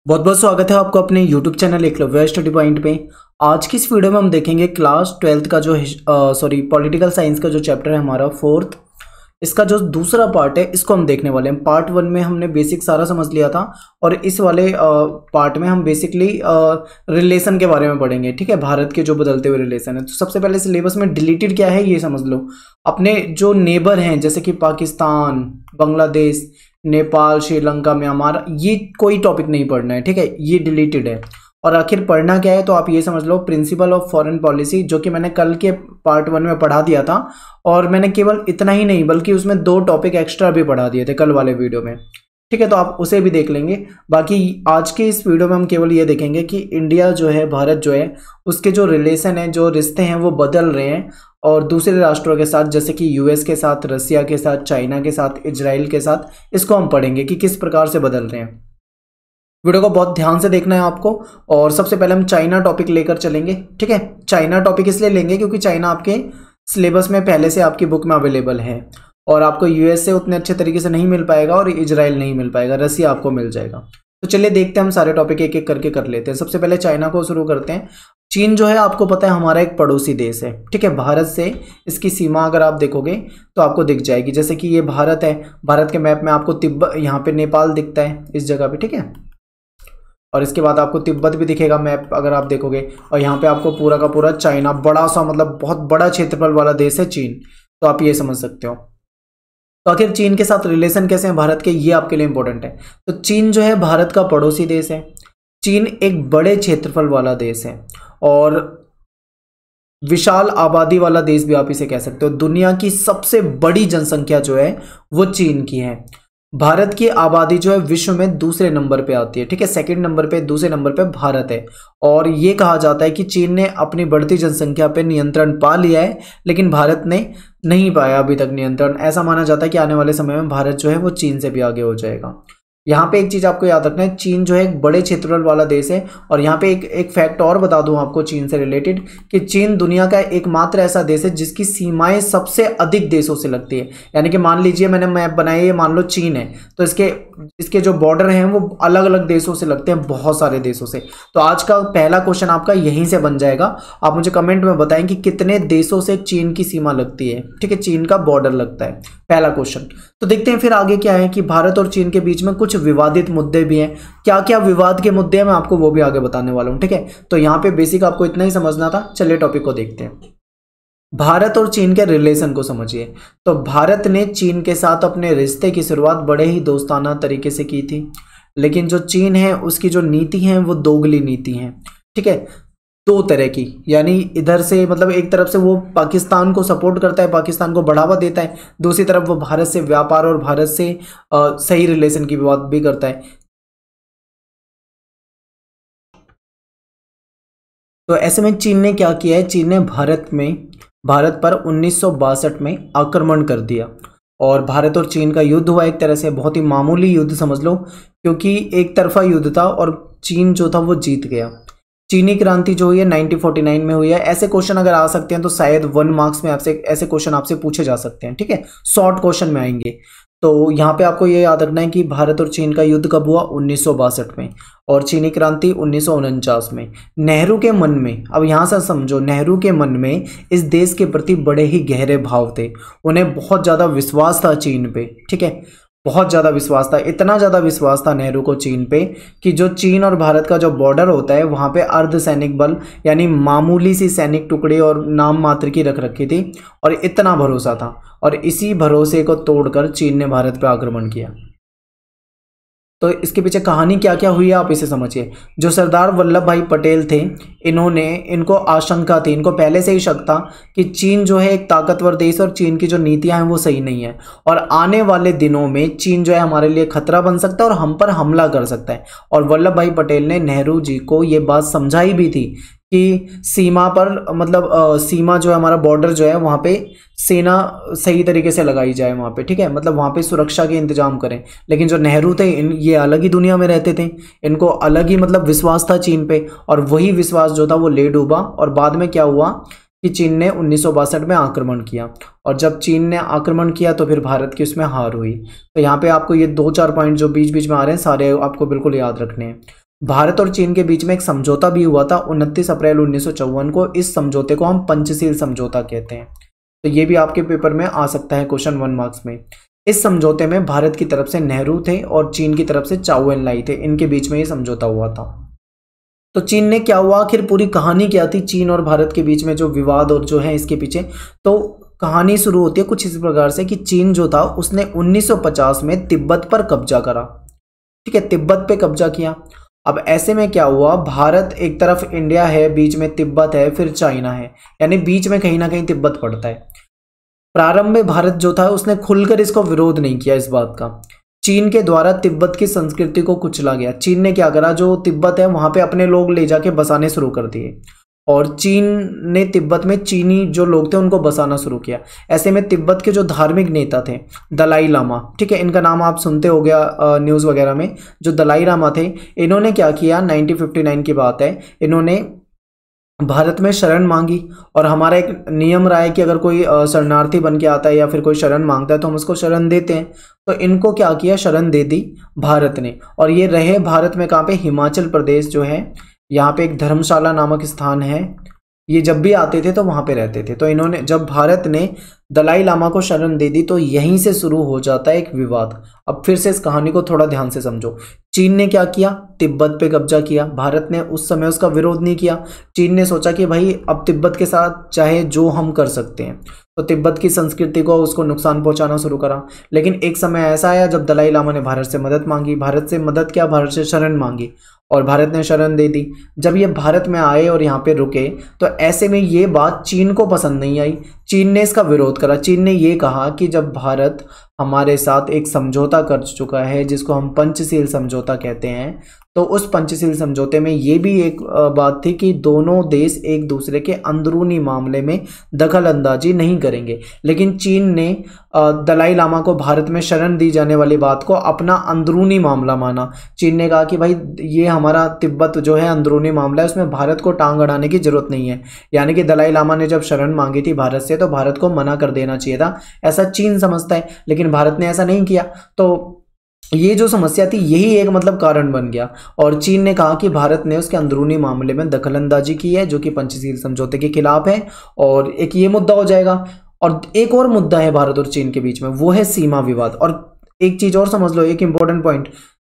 बहुत बहुत स्वागत है आपको अपने YouTube channel Eklavya study point पे। आज की इस वीडियो में हम देखेंगे क्लास 12th का जो पॉलिटिकल साइंस का जो चैप्टर है हमारा फोर्थ, इसका जो दूसरा पार्ट है इसको हम देखने वाले हैं। पार्ट 1 में हमने बेसिक सारा समझ लिया था और इस वाले पार्ट में हम बेसिकली रिलेशन के बारे में पढ़ेंगे। ठीक है, भारत के जो बदलते हुए रिलेशन है। तो सबसे पहले सिलेबस में डिलीटेड क्या है ये समझ लो। अपने जो नेबर हैं जैसे कि पाकिस्तान, बांग्लादेश, नेपाल, श्रीलंका, म्यांमार, ये कोई टॉपिक नहीं पढ़ना है। ठीक है, ये डिलीटेड है। और आखिर पढ़ना क्या है तो आप ये समझ लो, प्रिंसिपल ऑफ फॉरेन पॉलिसी, जो कि मैंने कल के पार्ट 1 में पढ़ा दिया था। और मैंने केवल इतना ही नहीं बल्कि उसमें 2 टॉपिक एक्स्ट्रा भी पढ़ा दिए थे कल वाले वीडियो में। ठीक है, तो आप उसे भी देख लेंगे। बाकी आज के इस वीडियो में हम केवल ये देखेंगे कि इंडिया जो है, भारत जो है, उसके जो रिलेशन है, जो रिश्ते हैं वो बदल रहे हैं और दूसरे राष्ट्रों के साथ जैसे कि यूएस के साथ, रसिया के साथ, चाइना के साथ, इजराइल के साथ, इसको हम पढ़ेंगे कि किस प्रकार से बदल रहे हैं। वीडियो को बहुत ध्यान से देखना है आपको। और सबसे पहले हम चाइना टॉपिक लेकर चलेंगे। ठीक है, चाइना टॉपिक इसलिए लेंगे क्योंकि चाइना आपके सिलेबस में पहले से आपकी बुक में अवेलेबल है और आपको यूएस से उतने अच्छे तरीके से नहीं मिल पाएगा और इजराइल नहीं मिल पाएगा, रसिया आपको मिल जाएगा। तो चलिए देखते हैं, हम सारे टॉपिक एक एक करके कर लेते हैं। सबसे पहले चाइना को शुरू करते हैं। चीन जो है आपको पता है हमारा एक पड़ोसी देश है। ठीक है, भारत से इसकी सीमा अगर आप देखोगे तो आपको दिख जाएगी। जैसे कि ये भारत है, भारत के मैप में आपको तिब्बत, यहाँ पे नेपाल दिखता है इस जगह पे। ठीक है, और इसके बाद आपको तिब्बत भी दिखेगा मैप अगर आप देखोगे। और यहाँ पे आपको पूरा का पूरा चाइना, बड़ा सा मतलब बहुत बड़ा क्षेत्रफल वाला देश है चीन। तो आप ये समझ सकते हो। तो आखिर चीन के साथ रिलेशन कैसे हैं भारत के, ये आपके लिए इंपॉर्टेंट है। तो चीन जो है भारत का पड़ोसी देश है। चीन एक बड़े क्षेत्रफल वाला देश है और विशाल आबादी वाला देश भी आप इसे कह सकते हो। दुनिया की सबसे बड़ी जनसंख्या जो है वो चीन की है। भारत की आबादी जो है विश्व में दूसरे नंबर पे आती है। ठीक है, सेकंड नंबर पे, दूसरे नंबर पे भारत है। और ये कहा जाता है कि चीन ने अपनी बढ़ती जनसंख्या पे नियंत्रण पा लिया है, लेकिन भारत ने नहीं पाया अभी तक नियंत्रण। ऐसा माना जाता है कि आने वाले समय में भारत जो है वो चीन से भी आगे हो जाएगा। यहाँ पे एक चीज आपको याद रखना है, चीन जो है एक बड़े क्षेत्रफल वाला देश है। और यहाँ पे एक फैक्ट और बता दूं आपको चीन से रिलेटेड, कि चीन दुनिया का एकमात्र ऐसा देश है जिसकी सीमाएं सबसे अधिक देशों से लगती है। यानी कि मान लीजिए मैंने मैप बनाया, ये मान लो चीन है, तो इसके जो बॉर्डर हैं वो अलग अलग देशों से लगते हैं, बहुत सारे देशों से। तो आज का पहला क्वेश्चन आपका यहीं से बन जाएगा। आप मुझे कमेंट में बताएं कि कितने देशों से चीन की सीमा लगती है। ठीक है, चीन का बॉर्डर लगता है, पहला क्वेश्चन। तो देखते हैं फिर आगे क्या है कि भारत और चीन के बीच में कुछ विवादित मुद्दे भी हैं। क्या क्या विवाद के मुद्दे हैं मैं आपको वो भी आगे बताने वाला हूं। ठीक है, तो यहाँ पे बेसिक आपको इतना ही समझना था। चलिए टॉपिक को देखते हैं। भारत और चीन के रिलेशन को समझिए। तो भारत ने चीन के साथ अपने रिश्ते की शुरुआत बड़े ही दोस्ताना तरीके से की थी, लेकिन जो चीन है उसकी जो नीति है वो दोगली नीति है। ठीक है, 2 तरह की, यानी इधर से मतलब एक तरफ से वो पाकिस्तान को सपोर्ट करता है, पाकिस्तान को बढ़ावा देता है, दूसरी तरफ वो भारत से व्यापार और भारत से सही रिलेशन की बात भी करता है। तो ऐसे में चीन ने क्या किया है, चीन ने भारत पर 1962 में आक्रमण कर दिया और भारत और चीन का युद्ध हुआ। एक तरह से बहुत ही मामूली युद्ध समझ लो, क्योंकि एक तरफा युद्ध था और चीन जो था वो जीत गया। चीनी क्रांति जो हुई है 1949 में हुई है। ऐसे क्वेश्चन अगर आ सकते हैं तो शायद 1 मार्क्स में आपसे ऐसे क्वेश्चन आपसे पूछे जा सकते हैं। ठीक है, शॉर्ट क्वेश्चन में आएंगे। तो यहाँ पे आपको ये याद रखना है कि भारत और चीन का युद्ध कब हुआ, 1962 में, और चीनी क्रांति 1949 में। नेहरू के मन में, अब यहाँ से समझो, नेहरू के मन में इस देश के प्रति बड़े ही गहरे भाव थे। उन्हें बहुत ज़्यादा विश्वास था चीन पे। ठीक है, बहुत ज़्यादा विश्वास था, इतना ज़्यादा विश्वास था नेहरू को चीन पे कि जो चीन और भारत का जो बॉर्डर होता है वहाँ पे अर्धसैनिक बल, यानी मामूली सी सैनिक टुकड़ी और नाम मात्र की रख रखी थी, और इतना भरोसा था। और इसी भरोसे को तोड़कर चीन ने भारत पर आक्रमण किया। तो इसके पीछे कहानी क्या क्या हुई है आप इसे समझिए। जो सरदार वल्लभ भाई पटेल थे, इनको आशंका थी, इनको पहले से ही शक था कि चीन जो है एक ताकतवर देश और चीन की जो नीतियां हैं वो सही नहीं है और आने वाले दिनों में चीन जो है हमारे लिए खतरा बन सकता है और हम पर हमला कर सकता है। और वल्लभ भाई पटेल ने नेहरू जी को ये बात समझाई भी थी कि सीमा पर, मतलब सीमा जो है हमारा बॉर्डर जो है वहाँ पे सेना सही तरीके से लगाई जाए वहाँ पे। ठीक है, मतलब वहाँ पे सुरक्षा के इंतजाम करें। लेकिन जो नेहरू थे ये अलग ही दुनिया में रहते थे, इनको अलग ही मतलब विश्वास था चीन पे, और वही विश्वास जो था वो ले डूबा। और बाद में क्या हुआ कि चीन ने 1962 में आक्रमण किया, और जब चीन ने आक्रमण किया तो फिर भारत की उसमें हार हुई। तो यहाँ पे आपको ये 2-4 पॉइंट जो बीच बीच में आ रहे हैं सारे आपको बिल्कुल याद रखने हैं। भारत और चीन के बीच में एक समझौता भी हुआ था 29 अप्रैल 1954 को। इस समझौते को हम पंचशील समझौता कहते हैं। तो ये भी आपके पेपर में आ सकता है क्वेश्चन 1 मार्क्स में। इस समझौते में भारत की तरफ से नेहरू थे और चीन की तरफ से चाउ एन लाई थे, इनके बीच में ये समझौता हुआ था। तो चीन ने क्या हुआ, आखिर पूरी कहानी क्या थी चीन और भारत के बीच में जो विवाद और जो है इसके पीछे। तो कहानी शुरू होती है कुछ इस प्रकार से कि चीन जो था उसने 1950 में तिब्बत पर कब्जा करा, ठीक है, तिब्बत पे कब्जा किया। अब ऐसे में क्या हुआ, भारत एक तरफ इंडिया है, बीच में तिब्बत है, फिर चाइना है, यानी बीच में कहीं ना कहीं तिब्बत पड़ता है। प्रारंभ में भारत जो था उसने खुलकर इसको विरोध नहीं किया इस बात का। चीन के द्वारा तिब्बत की संस्कृति को कुचला गया। चीन ने क्या करा, जो तिब्बत है वहां पे अपने लोग ले जाके बसाने शुरू कर दिए और चीन ने तिब्बत में चीनी जो लोग थे उनको बसाना शुरू किया। ऐसे में तिब्बत के जो धार्मिक नेता थे दलाई लामा, ठीक है, इनका नाम आप सुनते हो गया न्यूज़ वगैरह में, जो दलाई लामा थे, इन्होंने क्या किया, 1959 की बात है, इन्होंने भारत में शरण मांगी। और हमारा एक नियम रहा है कि अगर कोई शरणार्थी बन के आता है या फिर कोई शरण मांगता है तो हम उसको शरण देते हैं। तो इनको क्या किया, शरण दे दी भारत ने। और ये रहे भारत में कहाँ पे, हिमाचल प्रदेश जो है, यहाँ पे एक धर्मशाला नामक स्थान है, ये जब भी आते थे तो वहां पे रहते थे। तो इन्होंने, जब भारत ने दलाई लामा को शरण दे दी तो यहीं से शुरू हो जाता है एक विवाद। अब फिर से इस कहानी को थोड़ा ध्यान से समझो। चीन ने क्या किया, तिब्बत पे कब्जा किया। भारत ने उस समय उसका विरोध नहीं किया। चीन ने सोचा कि भाई अब तिब्बत के साथ चाहे जो हम कर सकते हैं, तो तिब्बत की संस्कृति को, उसको नुकसान पहुंचाना शुरू करा। लेकिन एक समय ऐसा आया जब दलाई लामा ने भारत से मदद मांगी, भारत से मदद क्या, भारत से शरण मांगी और भारत ने शरण दे दी। जब ये भारत में आए और यहाँ पे रुके तो ऐसे में ये बात चीन को पसंद नहीं आई। चीन ने इसका विरोध करा। चीन ने ये कहा कि जब भारत हमारे साथ एक समझौता कर चुका है जिसको हम पंचशील समझौता कहते हैं, तो उस पंचशील समझौते में ये भी एक बात थी कि दोनों देश एक दूसरे के अंदरूनी मामले में दखल अंदाजी नहीं करेंगे। लेकिन चीन ने दलाई लामा को भारत में शरण दी जाने वाली बात को अपना अंदरूनी मामला माना। चीन ने कहा कि भाई ये हमारा तिब्बत जो है अंदरूनी मामला है, उसमें भारत को टांग अड़ाने की जरूरत नहीं है। यानी कि दलाई लामा ने जब शरण मांगी थी भारत से तो भारत को मना कर देना चाहिए था, ऐसा चीन समझता है। लेकिन भारत ने ऐसा नहीं किया। तो ये जो समस्या थी यही एक मतलब कारण बन गया और चीन ने कहा कि भारत ने उसके अंदरूनी मामले में दखलंदाजी की है, जो कि पंचशील समझौते के खिलाफ है, और एक ये मुद्दा हो जाएगा। और एक और मुद्दा है भारत और चीन के बीच में, वो है सीमा विवाद। और एक चीज और समझ लो, एक इंपॉर्टेंट पॉइंट,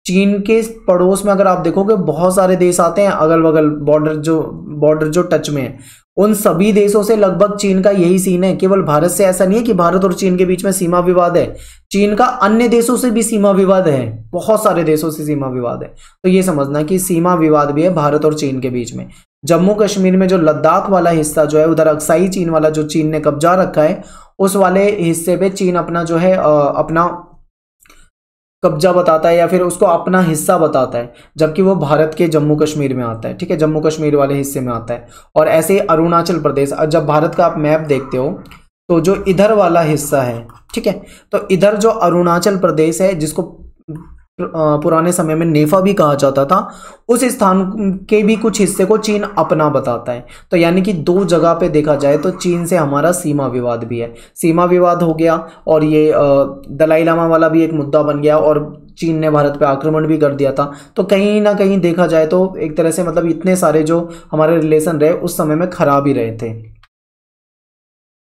चीन के पड़ोस में अगर आप देखोगे बहुत सारे देश आते हैं, अगल बगल बॉर्डर जो टच में है, उन सभी देशों से लगभग चीन का यही सीन है। केवल भारत से ऐसा नहीं है कि भारत और चीन के बीच में सीमा विवाद है, चीन का अन्य देशों से भी सीमा विवाद है, बहुत सारे देशों से सीमा विवाद है। तो ये समझना कि सीमा विवाद भी है भारत और चीन के बीच में। जम्मू कश्मीर में जो लद्दाख वाला हिस्सा जो है, उधर अक्साई चीन वाला जो चीन ने कब्जा रखा है, उस वाले हिस्से पे चीन अपना जो है अपना कब्जा बताता है या फिर उसको अपना हिस्सा बताता है, जबकि वो भारत के जम्मू कश्मीर में आता है, ठीक है, जम्मू कश्मीर वाले हिस्से में आता है। और ऐसे ही अरुणाचल प्रदेश, जब भारत का आप मैप देखते हो तो जो इधर वाला हिस्सा है, ठीक है, तो इधर जो अरुणाचल प्रदेश है, जिसको पुराने समय में नेफा भी कहा जाता था, उस स्थान के भी कुछ हिस्से को चीन अपना बताता है। तो यानी कि दो जगह पे देखा जाए तो चीन से हमारा सीमा विवाद भी है। सीमा विवाद हो गया और ये दलाई लामा वाला भी एक मुद्दा बन गया और चीन ने भारत पे आक्रमण भी कर दिया था। तो कहीं ना कहीं देखा जाए तो एक तरह से मतलब इतने सारे जो हमारे रिलेशन रहे उस समय में खराब ही रहे थे।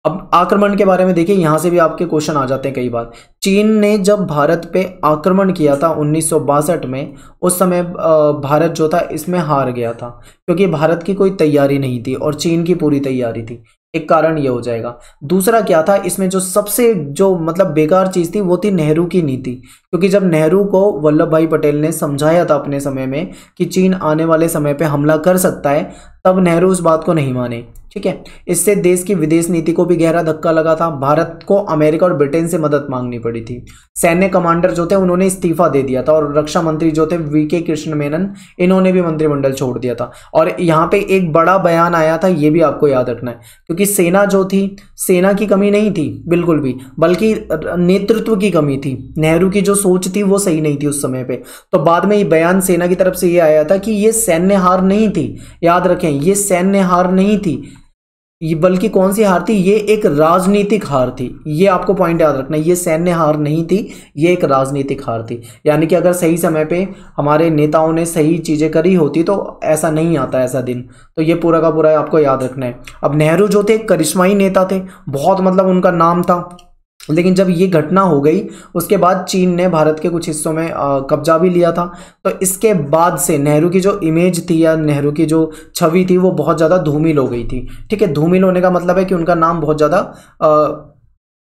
अब आक्रमण के बारे में देखिए, यहां से भी आपके क्वेश्चन आ जाते हैं कई बार। चीन ने जब भारत पे आक्रमण किया था 1962 में, उस समय भारत जो था इसमें हार गया था क्योंकि भारत की कोई तैयारी नहीं थी और चीन की पूरी तैयारी थी। एक कारण ये हो जाएगा। दूसरा क्या था, इसमें जो सबसे जो मतलब बेकार चीज थी वो थी नेहरू की नीति, क्योंकि जब नेहरू को वल्लभ भाई पटेल ने समझाया था अपने समय में कि चीन आने वाले समय पे हमला कर सकता है, तब नेहरू उस बात को नहीं माने, ठीक है। इससे देश की विदेश नीति को भी गहरा धक्का लगा था। भारत को अमेरिका और ब्रिटेन से मदद मांगनी पड़ी थी। सैन्य कमांडर जो थे उन्होंने इस्तीफा दे दिया था और रक्षा मंत्री जो थे वीके कृष्ण मेनन, इन्होंने भी मंत्रिमंडल छोड़ दिया था। और यहाँ पे एक बड़ा बयान आया था, ये भी आपको याद रखना है, क्योंकि सेना जो थी, सेना की कमी नहीं थी बिल्कुल भी, बल्कि नेतृत्व की कमी थी। नेहरू की जो सोच थी वो सही नहीं थी उस समय पे। तो बाद में ये बयान सेना की तरफ से ये आया था कि ये सैन्य हार नहीं थी, याद रखें, ये सैन्य हार नहीं थी, ये बल्कि कौन सी हार थी, ये एक राजनीतिक हार थी। ये आपको पॉइंट याद रखना, ये सैन्य हार नहीं थी, ये एक राजनीतिक हार थी। यानी कि अगर सही समय पे हमारे नेताओं ने सही चीज़ें करी होती तो ऐसा नहीं आता ऐसा दिन। तो ये पूरा का पूरा आपको याद रखना है। अब नेहरू जो थे करिश्माई नेता थे, बहुत मतलब उनका नाम था, लेकिन जब ये घटना हो गई उसके बाद चीन ने भारत के कुछ हिस्सों में कब्जा भी लिया था। तो इसके बाद से नेहरू की जो इमेज थी या नेहरू की जो छवि थी वो बहुत ज़्यादा धूमिल हो गई थी। ठीक है, धूमिल होने का मतलब है कि उनका नाम बहुत ज़्यादा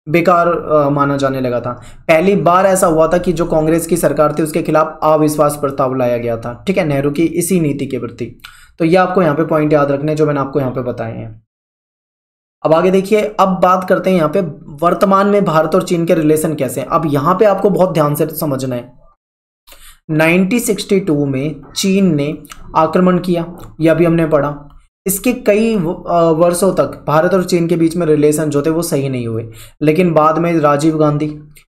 बेकार माना जाने लगा था। पहली बार ऐसा हुआ था कि जो कांग्रेस की सरकार थी उसके खिलाफ अविश्वास प्रस्ताव लाया गया था। ठीक है, नेहरू की इसी नीति के प्रति। तो ये आपको यहाँ पे पॉइंट याद रखने जो मैंने आपको यहाँ पे बताए हैं। अब आगे देखिए, अब बात करते हैं यहाँ पे वर्तमान में भारत और चीन के रिलेशन कैसे हैं। अब यहाँ पे आपको बहुत ध्यान से समझना है। 1962 में चीन ने आक्रमण किया, यह भी हमने पढ़ा। इसके कई वर्षों तक भारत और चीन के बीच में रिलेशन जो थे वो सही नहीं हुए। लेकिन बाद में राजीव गांधी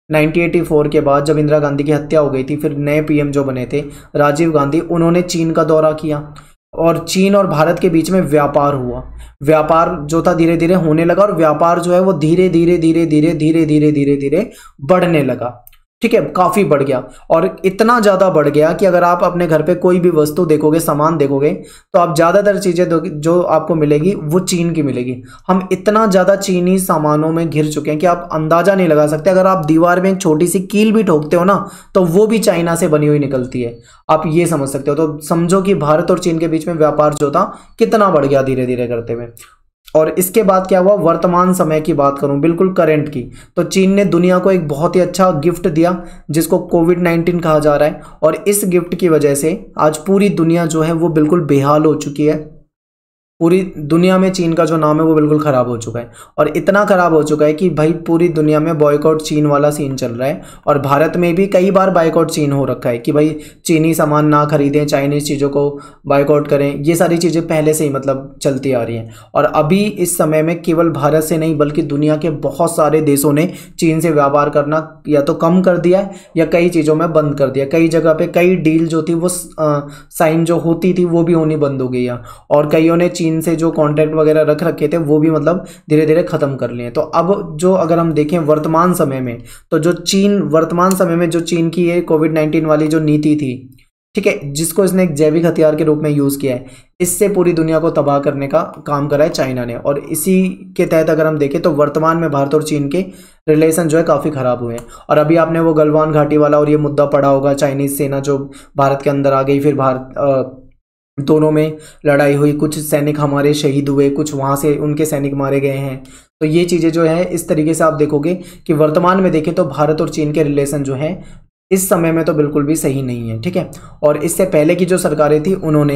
1984 के बाद जब इंदिरा गांधी की हत्या हो गई थी, फिर नए पीएम जो बने थे राजीव गांधी, उन्होंने चीन का दौरा किया और चीन और भारत के बीच में व्यापार हुआ। व्यापार जो था धीरे धीरे होने लगा और व्यापार जो है वो धीरे धीरे धीरे धीरे धीरे धीरे धीरे धीरे बढ़ने लगा। ठीक है, काफी बढ़ गया और इतना ज्यादा बढ़ गया कि अगर आप अपने घर पे कोई भी वस्तु देखोगे, सामान देखोगे, तो आप ज्यादातर चीजें जो आपको मिलेगी वो चीन की मिलेगी। हम इतना ज्यादा चीनी सामानों में घिर चुके हैं कि आप अंदाजा नहीं लगा सकते। अगर आप दीवार में एक छोटी सी कील भी ठोकते हो ना तो वो भी चाइना से बनी हुई निकलती है। आप ये समझ सकते हो। तो समझो कि भारत और चीन के बीच में व्यापार जो था कितना बढ़ गया धीरे धीरे करते हुए। और इसके बाद क्या हुआ, वर्तमान समय की बात करूं, बिल्कुल करंट की, तो चीन ने दुनिया को एक बहुत ही अच्छा गिफ्ट दिया जिसको कोविड-19 कहा जा रहा है। और इस गिफ्ट की वजह से आज पूरी दुनिया जो है वो बिल्कुल बेहाल हो चुकी है। पूरी दुनिया में चीन का जो नाम है वो बिल्कुल ख़राब हो चुका है और इतना ख़राब हो चुका है कि भाई पूरी दुनिया में बॉयकॉट चीन वाला सीन चल रहा है। और भारत में भी कई बार बायकॉट चीन हो रखा है कि भाई चीनी सामान ना खरीदें, चाइनीज़ चीज़ों को बायकॉट करें। ये सारी चीज़ें पहले से ही मतलब चलती आ रही हैं। और अभी इस समय में केवल भारत से नहीं बल्कि दुनिया के बहुत सारे देशों ने चीन से व्यापार करना या तो कम कर दिया है या कई चीज़ों में बंद कर दिया। कई जगह पर कई डील जो थी वो साइन जो होती थी वो भी होनी बंद हो गई है और कईयों ने चीन से जो कॉन्ट्रैक्ट वगैरह रख रखे थे वो भी मतलब धीरे धीरे खत्म कर लिए। तो अब जो अगर हम देखें वर्तमान समय में, तो जो चीन वर्तमान समय में जो चीन की ये कोविड-19 वाली जो नीति थी, ठीक है, जिसको इसने एक जैविक हथियार के रूप में यूज किया है, इससे पूरी दुनिया को तबाह करने का काम करा है चाइना ने। और इसी के तहत अगर हम देखें तो वर्तमान में भारत और चीन के रिलेशन जो है काफ़ी ख़राब हुए हैं। और अभी आपने वो गलवान घाटी वाला और ये मुद्दा पड़ा होगा, चाइनीज़ सेना जो भारत के अंदर आ गई, फिर भारत दोनों में लड़ाई हुई, कुछ सैनिक हमारे शहीद हुए, कुछ वहाँ से उनके सैनिक मारे गए हैं। तो ये चीज़ें जो है इस तरीके से आप देखोगे कि वर्तमान में देखें तो भारत और चीन के रिलेशन जो है इस समय में तो बिल्कुल भी सही नहीं है। ठीक है, और इससे पहले की जो सरकारें थी उन्होंने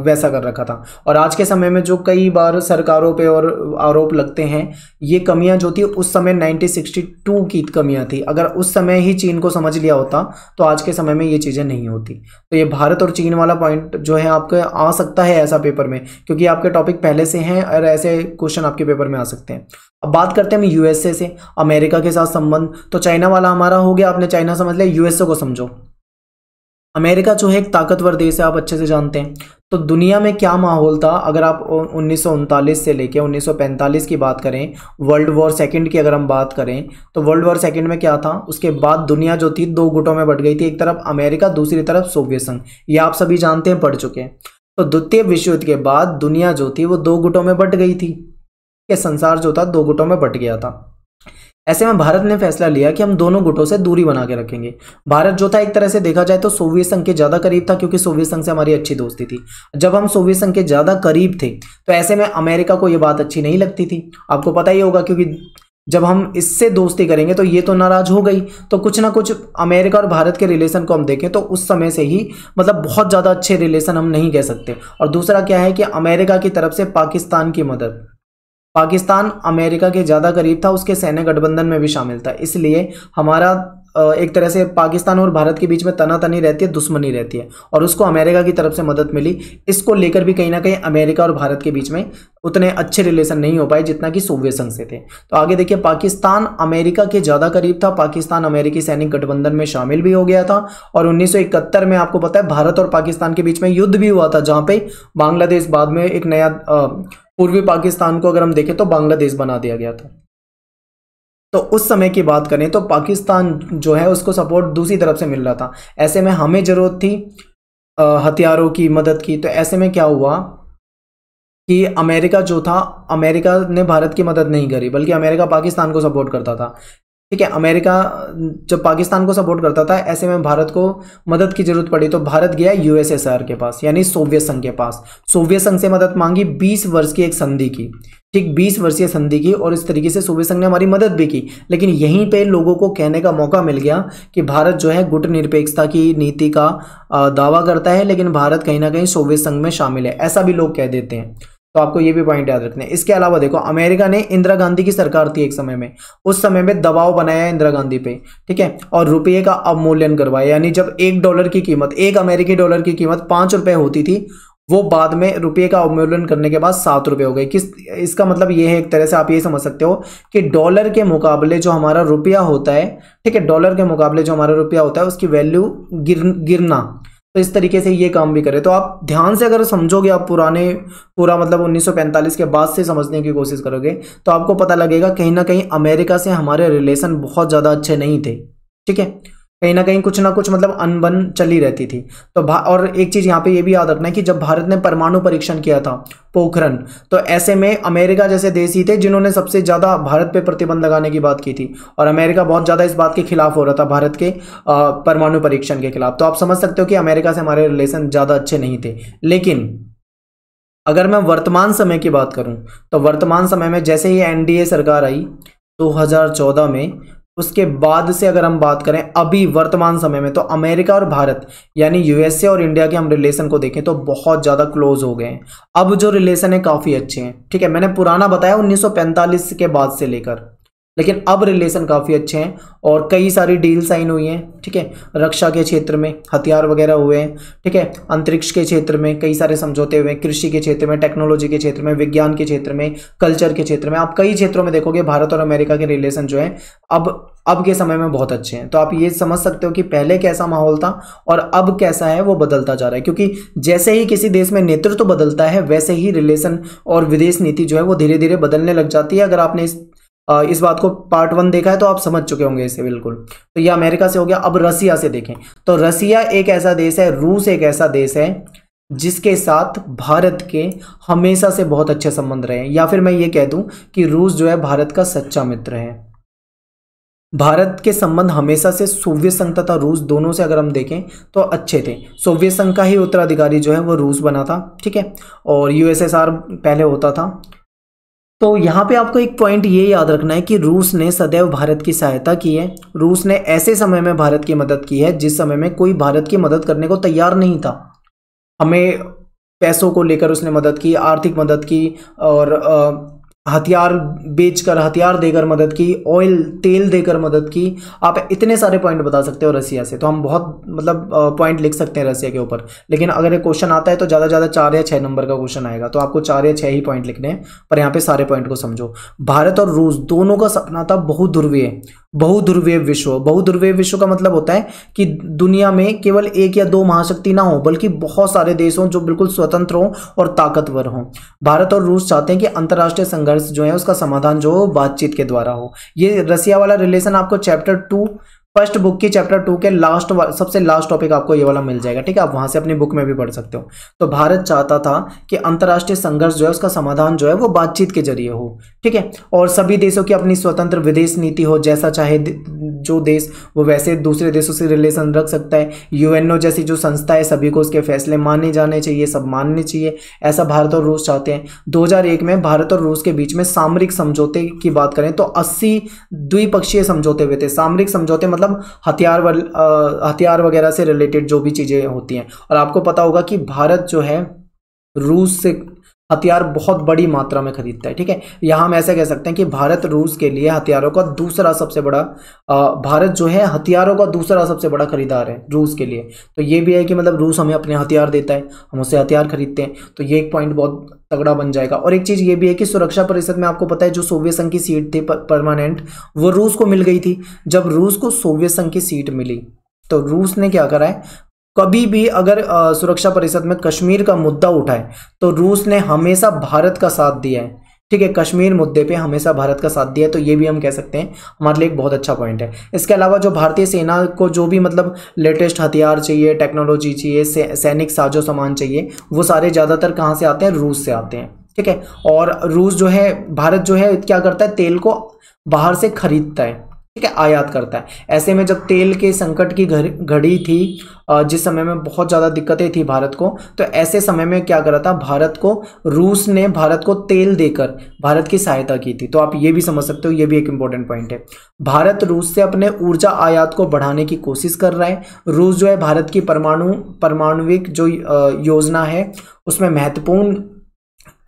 वैसा कर रखा था। और आज के समय में जो कई बार सरकारों पे और आरोप लगते हैं, ये कमियां जो थी उस समय 1962 की कमियां थी। अगर उस समय ही चीन को समझ लिया होता तो आज के समय में ये चीज़ें नहीं होती। तो ये भारत और चीन वाला पॉइंट जो है आपके आ सकता है ऐसा पेपर में, क्योंकि आपके टॉपिक पहले से हैं और ऐसे क्वेश्चन आपके पेपर में आ सकते हैं। अब बात करते हैं हम यूएसए से, अमेरिका के साथ संबंध। तो चाइना वाला हमारा हो गया, आपने चाइना समझ लिया, यूएसए को समझो। अमेरिका जो है एक ताकतवर देश है, आप अच्छे से जानते हैं। तो दुनिया में क्या माहौल था अगर आप 1939 से लेके 1945 की बात करें, वर्ल्ड वॉर सेकंड की अगर हम बात करें, तो वर्ल्ड वॉर सेकंड में क्या था, उसके बाद दुनिया जो थी दो गुटों में बट गई थी, एक तरफ अमेरिका, दूसरी तरफ सोवियत संघ। ये आप सभी जानते हैं, पढ़ चुके हैं। तो द्वितीय विश्व युद्ध के बाद दुनिया जो थी वो दो गुटों में बट गई थी, कि संसार जो था दो गुटों में बट गया था। ऐसे में भारत ने फैसला लिया कि हम दोनों गुटों से दूरी बना के रखेंगे। भारत जो था एक तरह से देखा जाए तो सोवियत संघ के ज़्यादा करीब था, क्योंकि सोवियत संघ से हमारी अच्छी दोस्ती थी। जब हम सोवियत संघ के ज़्यादा करीब थे तो ऐसे में अमेरिका को ये बात अच्छी नहीं लगती थी, आपको पता ही होगा, क्योंकि जब हम इससे दोस्ती करेंगे तो ये तो नाराज हो गई। तो कुछ ना कुछ अमेरिका और भारत के रिलेशन को हम देखें तो उस समय से ही मतलब बहुत ज़्यादा अच्छे रिलेशन हम नहीं कह सकते। और दूसरा क्या है कि अमेरिका की तरफ से पाकिस्तान की मदद, पाकिस्तान अमेरिका के ज़्यादा करीब था, उसके सैन्य गठबंधन में भी शामिल था, इसलिए हमारा एक तरह से पाकिस्तान और भारत के बीच में तनातनी रहती है, दुश्मनी रहती है, और उसको अमेरिका की तरफ से मदद मिली। इसको लेकर भी कहीं ना कहीं अमेरिका और भारत के बीच में उतने अच्छे रिलेशन नहीं हो पाए जितना कि सोवियत संघ से थे। तो आगे देखिए, पाकिस्तान अमेरिका के ज़्यादा करीब था, पाकिस्तान अमेरिकी सैनिक गठबंधन में शामिल भी हो गया था, और 1971 में आपको पता है भारत और पाकिस्तान के बीच में युद्ध भी हुआ था, जहाँ पे बांग्लादेश बाद में एक नया पूर्वी पाकिस्तान को अगर हम देखें तो बांग्लादेश बना दिया गया था। तो उस समय की बात करें तो पाकिस्तान जो है उसको सपोर्ट दूसरी तरफ से मिल रहा था। ऐसे में हमें ज़रूरत थी हथियारों की, मदद की। तो ऐसे में क्या हुआ कि अमेरिका जो था, अमेरिका ने भारत की मदद नहीं करी, बल्कि अमेरिका पाकिस्तान को सपोर्ट करता था। ठीक है, अमेरिका जब पाकिस्तान को सपोर्ट करता था, ऐसे में भारत को मदद की जरूरत पड़ी तो भारत गया यूएसएसआर के पास, यानी सोवियत संघ के पास। सोवियत संघ से मदद मांगी, 20 वर्ष की एक संधि की, ठीक 20 वर्षीय संधि की, और इस तरीके से सोवियत संघ ने हमारी मदद भी की। लेकिन यहीं पे लोगों को कहने का मौका मिल गया कि भारत जो है गुटनिरपेक्षता की नीति का दावा करता है, लेकिन भारत कहीं ना कहीं सोवियत संघ में शामिल है, ऐसा भी लोग कह देते हैं। तो आपको ये भी पॉइंट याद रखना है। इसके अलावा देखो, अमेरिका ने, इंदिरा गांधी की सरकार थी एक समय में, उस समय में दबाव बनाया इंदिरा गांधी पे, ठीक है, और रुपये का अवमूल्यन करवाया। यानी जब $1 की कीमत, एक अमेरिकी डॉलर की कीमत 5 रुपए होती थी, वो बाद में रुपये का अवमूल्यन करने के बाद 7 रुपये हो गई। इसका मतलब ये है, एक तरह से आप ये समझ सकते हो कि डॉलर के मुकाबले जो हमारा रुपया होता है, ठीक है, डॉलर के मुकाबले जो हमारा रुपया होता है उसकी वैल्यू गिरना। तो इस तरीके से ये काम भी करे। तो आप ध्यान से अगर समझोगे, आप पूरा मतलब 1945 के बाद से समझने की कोशिश करोगे, तो आपको पता लगेगा कहीं ना कहीं अमेरिका से हमारे रिलेशन बहुत ज़्यादा अच्छे नहीं थे। ठीक है, कहीं ना कहीं कुछ ना कुछ मतलब अनबन चली रहती थी। तो और एक चीज़ यहाँ पे ये भी याद रखना है कि जब भारत ने परमाणु परीक्षण किया था, पोखरण, तो ऐसे में अमेरिका जैसे देश ही थे जिन्होंने सबसे ज़्यादा भारत पे प्रतिबंध लगाने की बात की थी, और अमेरिका बहुत ज़्यादा इस बात के खिलाफ हो रहा था, भारत के परमाणु परीक्षण के खिलाफ। तो आप समझ सकते हो कि अमेरिका से हमारे रिलेशन ज़्यादा अच्छे नहीं थे। लेकिन अगर मैं वर्तमान समय की बात करूं तो वर्तमान समय में जैसे ही एनडीए सरकार आई 2014 में, उसके बाद से अगर हम बात करें अभी वर्तमान समय में, तो अमेरिका और भारत यानी यूएसए और इंडिया के हम रिलेशन को देखें तो बहुत ज़्यादा क्लोज हो गए हैं। अब जो रिलेशन है काफ़ी अच्छे हैं। ठीक है, मैंने पुराना बताया 1945 के बाद से लेकर, लेकिन अब रिलेशन काफ़ी अच्छे हैं और कई सारी डील साइन हुई हैं। ठीक है, रक्षा के क्षेत्र में हथियार वगैरह हुए हैं। ठीक है, अंतरिक्ष के क्षेत्र में कई सारे समझौते हुए हैं, कृषि के क्षेत्र में, टेक्नोलॉजी के क्षेत्र में, विज्ञान के क्षेत्र में, कल्चर के क्षेत्र में। आप कई क्षेत्रों में देखोगे भारत और अमेरिका के रिलेशन जो है अब के समय में बहुत अच्छे हैं। तो आप ये समझ सकते हो कि पहले कैसा माहौल था और अब कैसा है, वो बदलता जा रहा है। क्योंकि जैसे ही किसी देश में नेतृत्व बदलता है, वैसे ही रिलेशन और विदेश नीति जो है वो धीरे धीरे बदलने लग जाती है। अगर आपने इस बात को पार्ट 1 देखा है तो आप समझ चुके होंगे इसे बिल्कुल। तो ये अमेरिका से हो गया। अब रसिया से देखें तो रसिया एक ऐसा देश है, रूस एक ऐसा देश है जिसके साथ भारत के हमेशा से बहुत अच्छे संबंध रहे हैं, या फिर मैं ये कह दूं कि रूस जो है भारत का सच्चा मित्र है। भारत के संबंध हमेशा से सोवियत संघ तथा रूस दोनों से अगर हम देखें तो अच्छे थे। सोवियत संघ का ही उत्तराधिकारी जो है वो रूस बना था। ठीक है, और यूएसएसआर पहले होता था। तो यहाँ पे आपको एक पॉइंट ये याद रखना है कि रूस ने सदैव भारत की सहायता की है। रूस ने ऐसे समय में भारत की मदद की है जिस समय में कोई भारत की मदद करने को तैयार नहीं था। हमें पैसों को लेकर उसने मदद की, आर्थिक मदद की, और हथियार बेचकर, हथियार देकर मदद की, ऑयल तेल देकर मदद की। आप इतने सारे पॉइंट बता सकते हो रसिया से। तो हम बहुत मतलब पॉइंट लिख सकते हैं रसिया के ऊपर। लेकिन अगर एक क्वेश्चन आता है तो ज़्यादा से ज़्यादा 4 या 6 नंबर का क्वेश्चन आएगा, तो आपको 4 या 6 ही पॉइंट लिखने हैं, पर यहाँ पे सारे पॉइंट को समझो। भारत और रूस दोनों का सपना था बहुध्रुवीय विश्व। बहुध्रुवीय विश्व का मतलब होता है कि दुनिया में केवल एक या दो महाशक्ति ना हो, बल्कि बहुत सारे देश हों जो बिल्कुल स्वतंत्र हों और ताकतवर हों। भारत और रूस चाहते हैं कि अंतर्राष्ट्रीय संघर्ष जो है उसका समाधान जो हो बातचीत के द्वारा हो। ये रसिया वाला रिलेशन आपको चैप्टर 2 फर्स्ट बुक की चैप्टर 2 के सबसे लास्ट टॉपिक आपको ये वाला मिल जाएगा। ठीक है, आप वहां से अपनी बुक में भी पढ़ सकते हो। तो भारत चाहता था कि अंतर्राष्ट्रीय संघर्ष जो है उसका समाधान जो है वो बातचीत के जरिए हो। ठीक है, और सभी देशों की अपनी स्वतंत्र विदेश नीति हो, जैसा चाहे जो देश वो वैसे दूसरे देशों से रिलेशन रख सकता है। यूएनओ जैसी जो संस्था है सभी को उसके फैसले माने जाने चाहिए, सब मानने चाहिए, ऐसा भारत और रूस चाहते हैं। 2001 में भारत और रूस के बीच में सामरिक समझौते की बात करें तो 80 द्विपक्षीय समझौते हुए थे। सामरिक समझौते मतलब हथियार वगैरह से रिलेटेड जो भी चीज़ें होती हैं। और आपको पता होगा कि भारत जो है रूस से हथियार बहुत बड़ी मात्रा में खरीदता है। ठीक है, यहाँ हम ऐसा कह सकते हैं कि भारत रूस के लिए हथियारों का दूसरा सबसे बड़ा भारत जो है हथियारों का दूसरा सबसे बड़ा खरीदार है रूस के लिए। तो ये भी है कि मतलब रूस हमें अपने हथियार देता है, हम उससे हथियार खरीदते हैं, तो ये एक पॉइंट बहुत तगड़ा बन जाएगा। और एक चीज़ ये भी है कि सुरक्षा परिषद में आपको पता है जो सोवियत संघ की सीट थी परमानेंट, वो रूस को मिल गई थी। जब रूस को सोवियत संघ की सीट मिली तो रूस ने क्या करा है, कभी भी अगर सुरक्षा परिषद में कश्मीर का मुद्दा उठाए तो रूस ने हमेशा भारत का साथ दिया है। ठीक है, कश्मीर मुद्दे पे हमेशा भारत का साथ दिया है, तो ये भी हम कह सकते हैं हमारे लिए एक बहुत अच्छा पॉइंट है। इसके अलावा जो भारतीय सेना को जो भी मतलब लेटेस्ट हथियार चाहिए, टेक्नोलॉजी चाहिए, सैनिक साजो सामान चाहिए, वो सारे ज़्यादातर कहाँ से आते हैं, रूस से आते हैं। ठीक है, और रूस जो है, भारत जो है क्या करता है, तेल को बाहर से खरीदता है, ठीक है, आयात करता है। ऐसे में जब तेल के संकट की घड़ी थी, जिस समय में बहुत ज़्यादा दिक्कतें थी भारत को, तो ऐसे समय में क्या करा था, भारत को रूस ने भारत को तेल देकर भारत की सहायता की थी। तो आप ये भी समझ सकते हो, ये भी एक इंपॉर्टेंट पॉइंट है। भारत रूस से अपने ऊर्जा आयात को बढ़ाने की कोशिश कर रहा है। रूस जो है भारत की परमाणुविक जो योजना है उसमें महत्वपूर्ण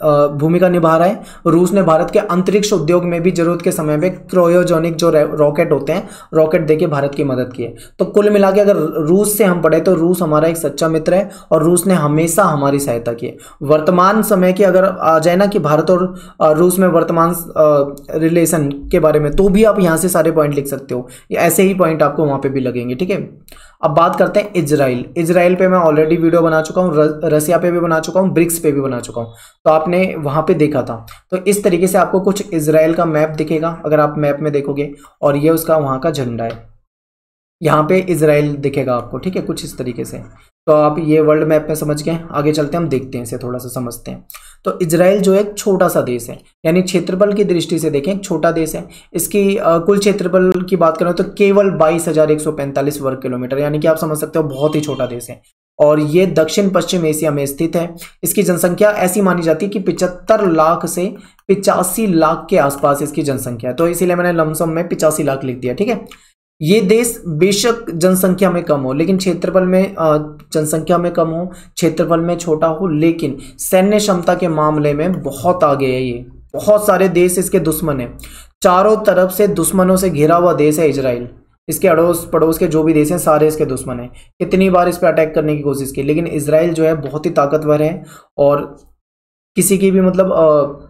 भूमिका निभा रहा है। रूस ने भारत के अंतरिक्ष उद्योग में भी जरूरत के समय में क्रायोजेनिक जो रॉकेट होते हैं, रॉकेट देके भारत की मदद की है। तो कुल मिला के अगर रूस से हम पढ़े तो रूस हमारा एक सच्चा मित्र है और रूस ने हमेशा हमारी सहायता की है। वर्तमान समय की अगर आ जाए ना कि भारत और रूस में वर्तमान रिलेशन के बारे में, तो भी आप यहाँ से सारे पॉइंट लिख सकते हो, ऐसे ही पॉइंट आपको वहाँ पे भी लगेंगे। ठीक है, अब बात करते हैं इजराइल। इजराइल पे मैं ऑलरेडी वीडियो बना चुका हूँ, रसिया पे भी बना चुका हूँ, ब्रिक्स पे भी बना चुका हूँ, तो आपने वहाँ पे देखा था। तो इस तरीके से आपको कुछ इजराइल का मैप दिखेगा अगर आप मैप में देखोगे, और ये उसका वहाँ का झंडा है, यहाँ पे इजराइल दिखेगा आपको। ठीक है, कुछ इस तरीके से। तो आप ये वर्ल्ड मैप में समझ गए, आगे चलते हैं, हम देखते हैं इसे, थोड़ा सा समझते हैं। तो इजराइल जो एक छोटा सा देश है, यानी क्षेत्रफल की दृष्टि से देखें एक छोटा देश है। इसकी कुल क्षेत्रफल की बात करें तो केवल 22,145 वर्ग किलोमीटर, यानी कि आप समझ सकते हो बहुत ही छोटा देश है। और ये दक्षिण पश्चिम एशिया में स्थित है। इसकी जनसंख्या ऐसी मानी जाती है कि 75 लाख से 85 लाख के आसपास इसकी जनसंख्या है, तो इसीलिए मैंने लमसम में 85 लाख लिख दिया। ठीक है, ये देश बेशक जनसंख्या में कम हो, लेकिन क्षेत्रफल में जनसंख्या में कम हो, क्षेत्रफल में छोटा हो, लेकिन सैन्य क्षमता के मामले में बहुत आगे है। ये बहुत सारे देश इसके दुश्मन है, चारों तरफ से दुश्मनों से घिरा हुआ देश है इजराइल। इसके अड़ोस पड़ोस के जो भी देश हैं सारे इसके दुश्मन हैं। कितनी बार इस पर अटैक करने की कोशिश की, लेकिन इजराइल जो है बहुत ही ताकतवर है और किसी की भी मतलब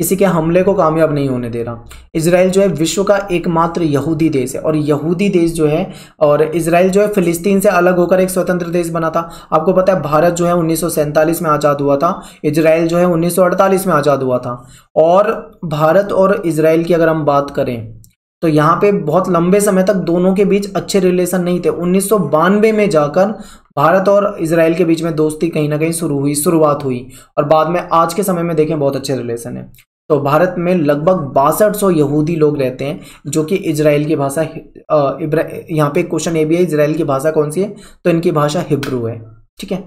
किसी के हमले को कामयाब नहीं होने दे रहा। इजराइल जो है विश्व का एकमात्र यहूदी देश है, और यहूदी देश जो है, और इजराइल जो है फिलिस्तीन से अलग होकर एक स्वतंत्र देश बना था। आपको पता है भारत जो है 1947 में आज़ाद हुआ था, इजराइल जो है 1948 में आज़ाद हुआ था। और भारत और इजराइल की अगर हम बात करें तो यहाँ पे बहुत लंबे समय तक दोनों के बीच अच्छे रिलेशन नहीं थे। 1992 में जाकर भारत और इजराइल के बीच में दोस्ती कहीं ना कहीं शुरुआत हुई, और बाद में आज के समय में देखें बहुत अच्छे रिलेशन है। तो भारत में लगभग 6200 यहूदी लोग रहते हैं जो कि इजराइल की भाषा, यहाँ पे क्वेश्चन ये भी है इजराइल की भाषा कौन सी है, तो इनकी भाषा हिब्रू है। ठीक है,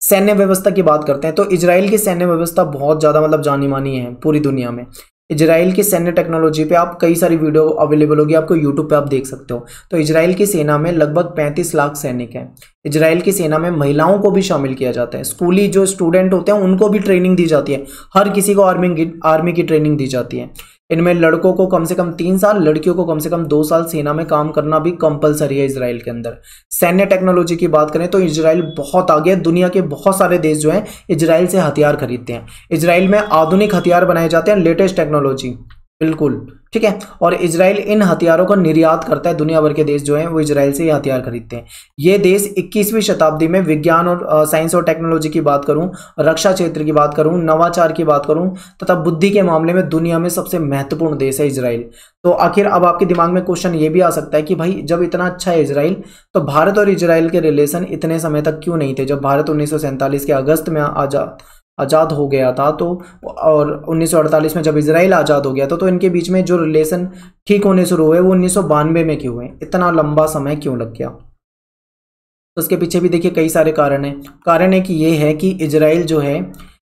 सैन्य व्यवस्था की बात करते हैं तो इजराइल की सैन्य व्यवस्था बहुत ज़्यादा मतलब जानी मानी है पूरी दुनिया में। इजराइल की सैन्य टेक्नोलॉजी पे आप कई सारी वीडियो अवेलेबल होगी आपको यूट्यूब पे, आप देख सकते हो। तो इजराइल की सेना में लगभग 35 लाख सैनिक हैं। इजराइल की सेना में महिलाओं को भी शामिल किया जाता है, स्कूली जो स्टूडेंट होते हैं उनको भी ट्रेनिंग दी जाती है, हर किसी को आर्मी की ट्रेनिंग दी जाती है। इनमें लड़कों को कम से कम 3 साल, लड़कियों को कम से कम 2 साल सेना में काम करना भी कंपलसरी है इजराइल के अंदर। सैन्य टेक्नोलॉजी की बात करें तो इजराइल बहुत आगे है, दुनिया के बहुत सारे देश जो हैं इजराइल से हथियार खरीदते हैं। इजराइल में आधुनिक हथियार बनाए जाते हैं, लेटेस्ट टेक्नोलॉजी, बिल्कुल। ठीक है, और इजराइल इन हथियारों का निर्यात करता है, दुनिया भर के देश जो हैं वो इजराइल से ये हथियार खरीदते हैं। ये देश 21वीं शताब्दी में विज्ञान और साइंस और टेक्नोलॉजी की बात करूं, रक्षा क्षेत्र की बात करूं, नवाचार की बात करूं तथा बुद्धि के मामले में दुनिया में सबसे महत्वपूर्ण देश है इजराइल। तो आखिर अब आपके दिमाग में क्वेश्चन ये भी आ सकता है कि भाई जब इतना अच्छा है इजराइल, तो भारत और इजराइल के रिलेशन इतने समय तक क्यों नहीं थे? जब भारत 1947 के अगस्त में आज़ाद हो गया था, तो और 1948 में जब इजराइल आज़ाद हो गया था, तो इनके बीच में जो रिलेशन ठीक होने शुरू हुए वो 1992 में क्यों हुए? इतना लंबा समय क्यों लग गया? तो उसके पीछे भी देखिए कई सारे कारण हैं। कारण एक ये है कि इजराइल जो है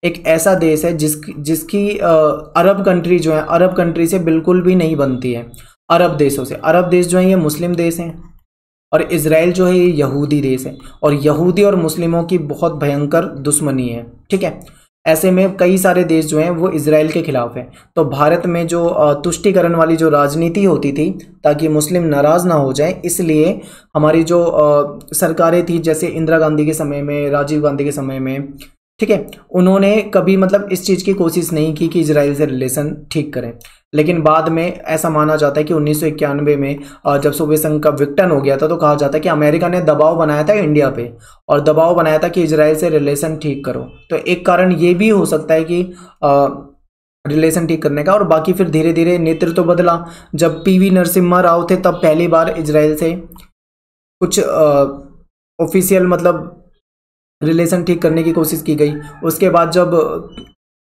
एक ऐसा देश है जिसकी अरब कंट्री जो है, अरब कंट्री से बिल्कुल भी नहीं बनती है, अरब देशों से। अरब देश जो है ये मुस्लिम देश हैं, और इजराइल जो है ये यहूदी देश है, और यहूदी और मुस्लिमों की बहुत भयंकर दुश्मनी है। ठीक है, ऐसे में कई सारे देश जो हैं वो इजराइल के खिलाफ हैं। तो भारत में जो तुष्टिकरण वाली जो राजनीति होती थी ताकि मुस्लिम नाराज ना हो जाए, इसलिए हमारी जो सरकारें थी जैसे इंदिरा गांधी के समय में, राजीव गांधी के समय में, ठीक है, उन्होंने कभी मतलब इस चीज़ की कोशिश नहीं की कि इजराइल से रिलेशन ठीक करें। लेकिन बाद में ऐसा माना जाता है कि 1991 में जब सोवियत संघ का विघटन हो गया था तो कहा जाता है कि अमेरिका ने दबाव बनाया था इंडिया पे, और दबाव बनाया था कि इजराइल से रिलेशन ठीक करो। तो एक कारण ये भी हो सकता है कि रिलेशन ठीक करने का। और बाकी फिर धीरे धीरे नेतृत्व बदला। जब पीवी नरसिम्हा राव थे तब पहली बार इजराइल से कुछ ऑफिशियल मतलब रिलेशन ठीक करने की कोशिश की गई। उसके बाद जब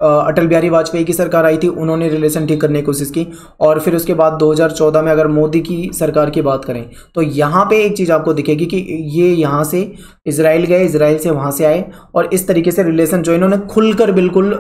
अटल बिहारी वाजपेयी की सरकार आई थी उन्होंने रिलेशन ठीक करने की कोशिश की। और फिर उसके बाद 2014 में अगर मोदी की सरकार की बात करें तो यहाँ पे एक चीज़ आपको दिखेगी कि ये यहाँ से इजराइल गए, इजराइल से वहाँ से आए, और इस तरीके से रिलेशन जो इन्होंने खुलकर बिल्कुल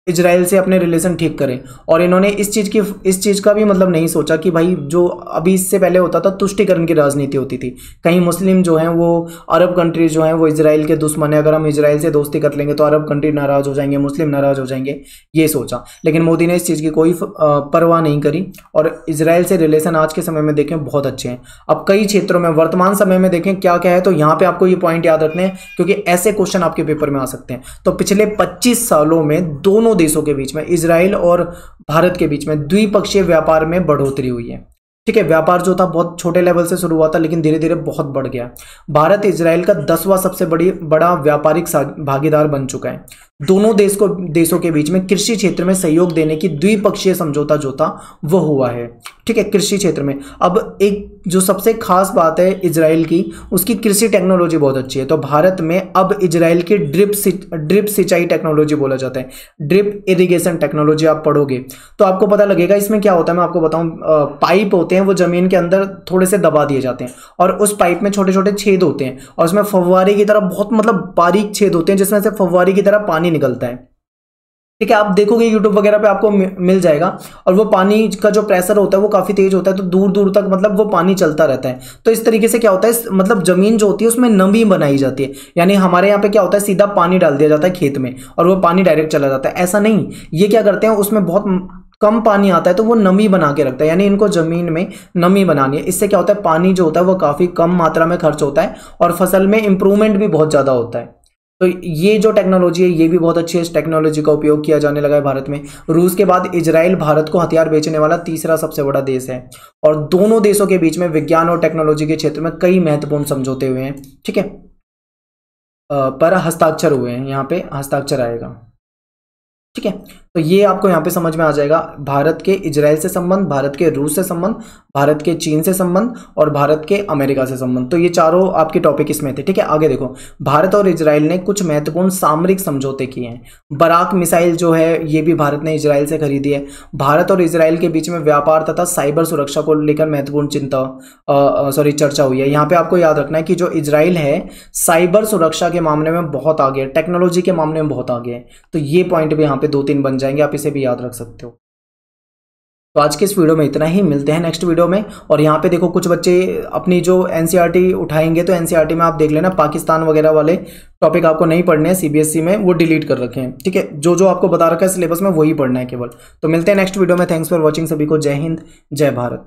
इजराइल से अपने रिलेशन ठीक करें। और इन्होंने इस चीज़ का भी मतलब नहीं सोचा कि भाई जो अभी इससे पहले होता था तुष्टिकरण की राजनीति होती थी, कहीं मुस्लिम जो हैं वो अरब कंट्रीज जो हैं वो इजराइल के दुश्मन है, अगर हम इजराइल से दोस्ती कर लेंगे तो अरब कंट्री नाराज़ हो जाएंगे, मुस्लिम नाराज़ हो जाएंगे, ये सोचा। लेकिन मोदी ने इस चीज़ की कोई परवाह नहीं करी और इजराइल से रिलेशन आज के समय में देखें बहुत अच्छे हैं। अब कई क्षेत्रों में वर्तमान समय में देखें क्या क्या है, तो यहाँ पर आपको ये पॉइंट याद रखने हैं क्योंकि ऐसे क्वेश्चन आपके पेपर में आ सकते हैं। तो पिछले 25 सालों में दोनों देशों के बीच में, इजराइल और भारत के बीच में द्विपक्षीय व्यापार में बढ़ोतरी हुई है। ठीक है, व्यापार जो था बहुत छोटे लेवल से शुरू हुआ था लेकिन धीरे धीरे बहुत बढ़ गया। भारत इजराइल का 10वां सबसे बड़ा व्यापारिक भागीदार बन चुका है। दोनों देशों के बीच में कृषि क्षेत्र में सहयोग देने की द्विपक्षीय समझौता जो था वो हुआ है। ठीक है, कृषि क्षेत्र में। अब एक जो सबसे खास बात है इजराइल की, उसकी कृषि टेक्नोलॉजी बहुत अच्छी है। तो भारत में अब इजराइल की ड्रिप सिंचाई टेक्नोलॉजी बोला जाता है, ड्रिप इरिगेशन टेक्नोलॉजी आप पढ़ोगे तो आपको पता लगेगा इसमें क्या होता है। मैं आपको बताऊं, पाइप होते हैं वो जमीन के अंदर थोड़े से दबा दिए जाते हैं और उस पाइप में छोटे छोटे छेद होते हैं और उसमें फव्वारे की तरह बहुत मतलब बारीक छेद होते हैं जिसमें से फव्वारे की तरह पानी निकलता है। ठीक है, आप देखोगे यूट्यूब वगैरह पे आपको मिल जाएगा। और वो पानी का जो प्रेशर होता है वो काफी तेज होता है, तो दूर दूर तक मतलब वो पानी चलता रहता है। तो इस तरीके से क्या होता है, मतलब जमीन जो होती है उसमें नमी बनाई जाती है। यानी हमारे यहाँ पे क्या होता है, सीधा पानी डाल दिया जाता है खेत में और वो पानी डायरेक्ट चला जाता है, ऐसा नहीं। ये क्या करते हैं, उसमें बहुत कम पानी आता है तो वो नमी बना के रखता है, यानी इनको जमीन में नमी बनानी है। इससे क्या होता है, पानी जो होता है वो काफी कम मात्रा में खर्च होता है और फसल में इंप्रूवमेंट भी बहुत ज्यादा होता है। तो ये जो टेक्नोलॉजी है ये भी बहुत अच्छी है। इस टेक्नोलॉजी का उपयोग किया जाने लगा है भारत में। रूस के बाद इजराइल भारत को हथियार बेचने वाला तीसरा सबसे बड़ा देश है और दोनों देशों के बीच में विज्ञान और टेक्नोलॉजी के क्षेत्र में कई महत्वपूर्ण समझौते हुए हैं। ठीक है, पर हस्ताक्षर हुए हैं, यहाँ पे हस्ताक्षर आएगा। ठीक है, तो ये आपको यहाँ पे समझ में आ जाएगा। भारत के इजराइल से संबंध, भारत के रूस से संबंध, भारत के चीन से संबंध और भारत के अमेरिका से संबंध। तो ये चारों आपके टॉपिक इसमें थे। ठीक है, आगे देखो, भारत और इजराइल ने कुछ महत्वपूर्ण सामरिक समझौते किए हैं। बराक मिसाइल जो है ये भी भारत ने इजराइल से खरीदी है। भारत और इजराइल के बीच में व्यापार तथा साइबर सुरक्षा को लेकर महत्वपूर्ण चर्चा हुई है। यहाँ पे आपको याद रखना है कि जो इजराइल है साइबर सुरक्षा के मामले में बहुत आगे है, टेक्नोलॉजी के मामले में बहुत आगे है। तो ये पॉइंट भी यहाँ पे 2-3 बन जाएंगे, आप इसे भी याद रख सकते हो। तो आज के इस वीडियो में इतना ही, मिलते हैं नेक्स्ट वीडियो में। और यहाँ पे देखो कुछ बच्चे अपनी जो एनसीईआरटी उठाएंगे तो एनसीईआरटी में आप देख लेना पाकिस्तान वगैरह वाले टॉपिक आपको नहीं पढ़ने हैं, सीबीएसई में वो डिलीट कर रखे हैं। ठीक है, जो आपको बता रखा है सिलेबस में वही पढ़ना है केवल। तो मिलते हैं नेक्स्ट वीडियो में। थैंक्स फॉर वॉचिंग, सभी को जय हिंद, जय भारत।